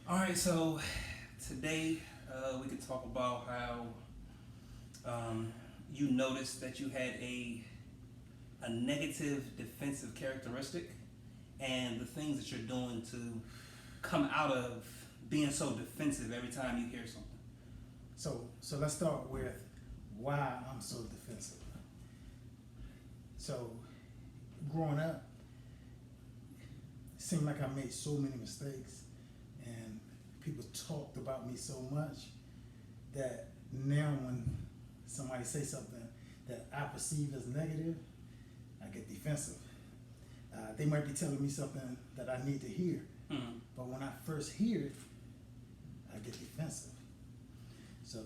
All right, so today we could talk about how you noticed that you had a negative defensive characteristic and the things that you're doing to come out of being so defensive every time you hear something. So let's start with why I'm so defensive. So growing up, it seemed like I made so many mistakes and people talked about me so much that now when somebody says something that I perceive as negative, I get defensive. They might be telling me something that I need to hear, Mm-hmm. but when I first hear it, I get defensive. So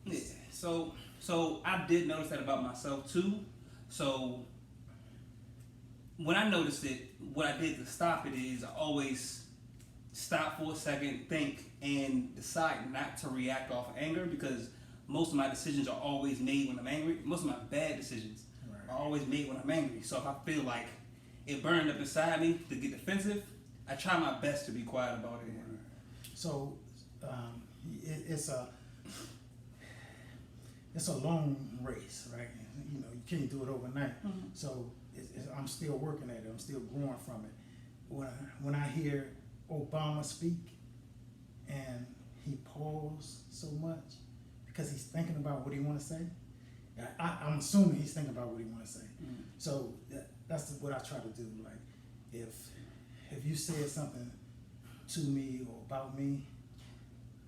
Yeah. So I did notice that about myself too. So when I noticed it, what I did to stop it is I always stop for a second, think, and decide not to react off of anger because most of my decisions are always made when I'm angry. Most of my bad decisions right. are always made when I'm angry. So if I feel like it burned up inside me to get defensive, I try my best to be quiet about it. So it's a long race, right? You know, you can't do it overnight. Mhm. So I'm still working at it. I'm still growing from it. When I hear Obama speak and he paused so much because he's thinking about what he want to say, I'm assuming he's thinking about what he want to say. Mhm. So that's what I try to do. Like if you said something to me or about me,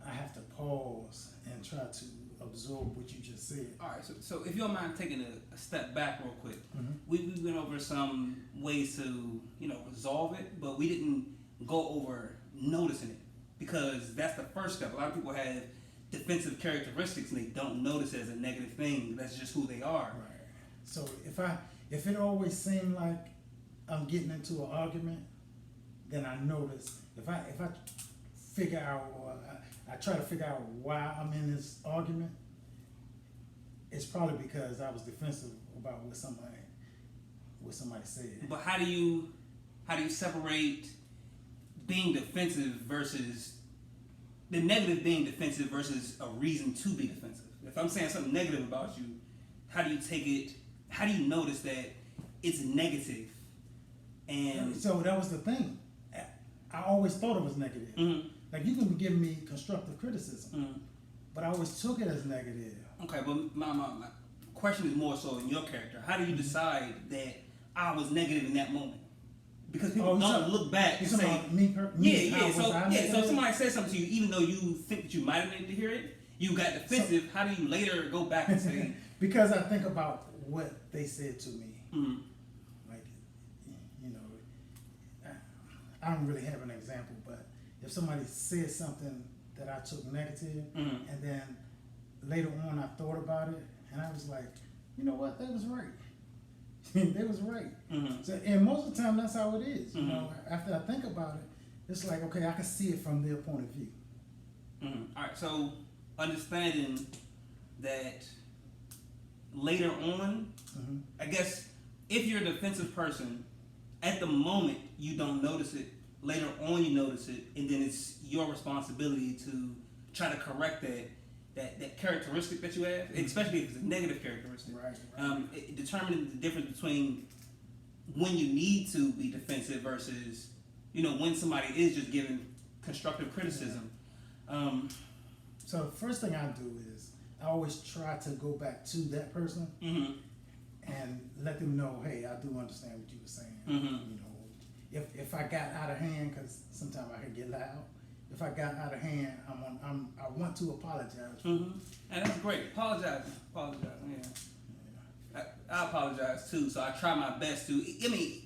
I have to pause and try to absorb what you just said. All right, so if you don't mind taking a step back real quick, Mhm. we went over some ways to resolve it, but we didn't go over noticing it because that's the first step. A lot of people have defensive characteristics and they don't notice it as a negative thing. That's just who they are. Right. So if it always seemed like I'm getting into an argument, then I notice. If I figure out or I try to figure out why I'm in this argument, it's probably because I was defensive about what somebody said. But how do you separate being defensive versus the negative being defensive versus a reason to be defensive? If I'm saying something negative about you, how do you take it? How do you notice that it's negative? And So that was the thing. I always thought it was negative. Mhm. Like you can give me constructive criticism, Mhm. but I always took it as negative. Okay, but my question is more so in your character. How do you decide that I was negative in that moment? Because people don't look back You and talking say, about me? yeah. How was So I yeah, so negative? if somebody says something to you, even though you think that you might have needed to hear it, you got defensive. How do you later go back and say, Because I think about what they said to me. mm, Like, you know, I don't really have an example, but if somebody said something that I took negative, Mhm. and then later on I thought about it, and I was like, you know what, they was right. They was right. mhm. So, and most of the time that's how it is. You Mhm. know, after I think about it, it's like, okay, I can see it from their point of view. All right, so understanding that later on, Mm-hmm. I guess if you're a defensive person, at the moment you don't notice it. Later on you notice it, and then it's your responsibility to try to correct that characteristic that you have, especially if it's a negative characteristic. Right. Determining the difference between when you need to be defensive versus when somebody is just giving constructive criticism. So the first thing I do is I always try to go back to that person Mhm. and let them know, hey, I do understand what you were saying. Mhm. You know, if I got out of hand, because sometimes I can get loud. If I got out of hand, I want to apologize. Mhm. And that's great. Apologize. Yeah. I apologize too. So I try my best to. I mean,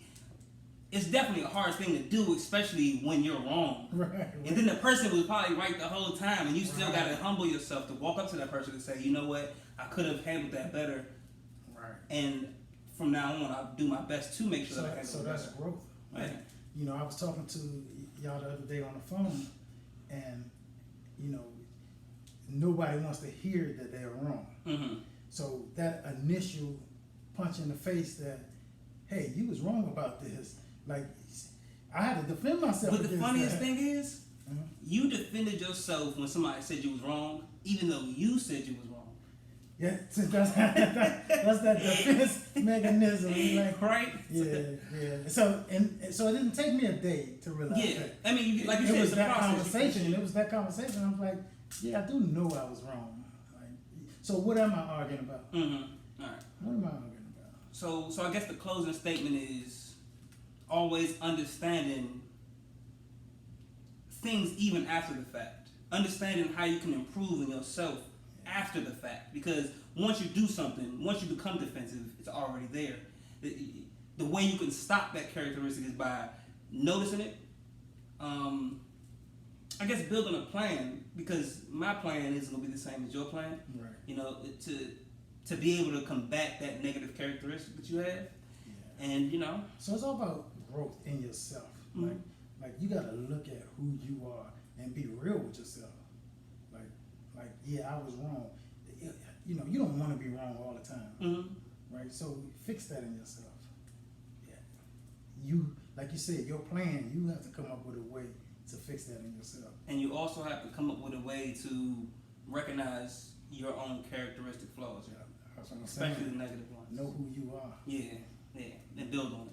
it's definitely a hard thing to do, especially when you're wrong. Right. And then the person was probably right the whole time, and you still Right. got to humble yourself to walk up to that person and say, you know what, I could have handled that better. Right. And from now on, I'll do my best to make sure that I handle So it that's better. growth. Right. You know, I was talking to y'all the other day on the phone, and you know, nobody wants to hear that they're wrong. Mm-hmm. So that initial punch in the face that, hey, you was wrong about this. Like, I had to defend myself. But the against funniest that. thing is, You defended yourself when somebody said you was wrong, even though you said you was wrong. Yeah, since that's that defense mechanism. Like, Right? yeah. So so it didn't take me a day to realize Yeah. that. I mean, like you It said, was it's a that process. conversation. It was that conversation. I was like, yeah, I do know I was wrong. Like, so what am I arguing about? Mm-hmm. All right. What am I arguing about? So I guess the closing statement is always understanding things even after the fact. Understanding how you can improve in yourself after the fact. Because once you do something, once you become defensive, it's already there. The way you can stop that characteristic is by noticing it. I guess building a plan, because my plan isn't gonna be the same as your plan. Right. You know, to be able to combat that negative characteristic that you have, Yeah. and you know. So it's all about growth in yourself. Mhm. Like you gotta look at who you are and be real with yourself. Like yeah, I was wrong. You know, you don't want to be wrong all the time, Mm-hmm. right? So fix that in yourself. Yeah. You, like you said, your plan. You have to come up with a way to fix that in yourself. And you also have to come up with a way to recognize your own characteristic flaws, That's what I'm especially saying. the negative ones. Know who you are. Yeah, and build on it.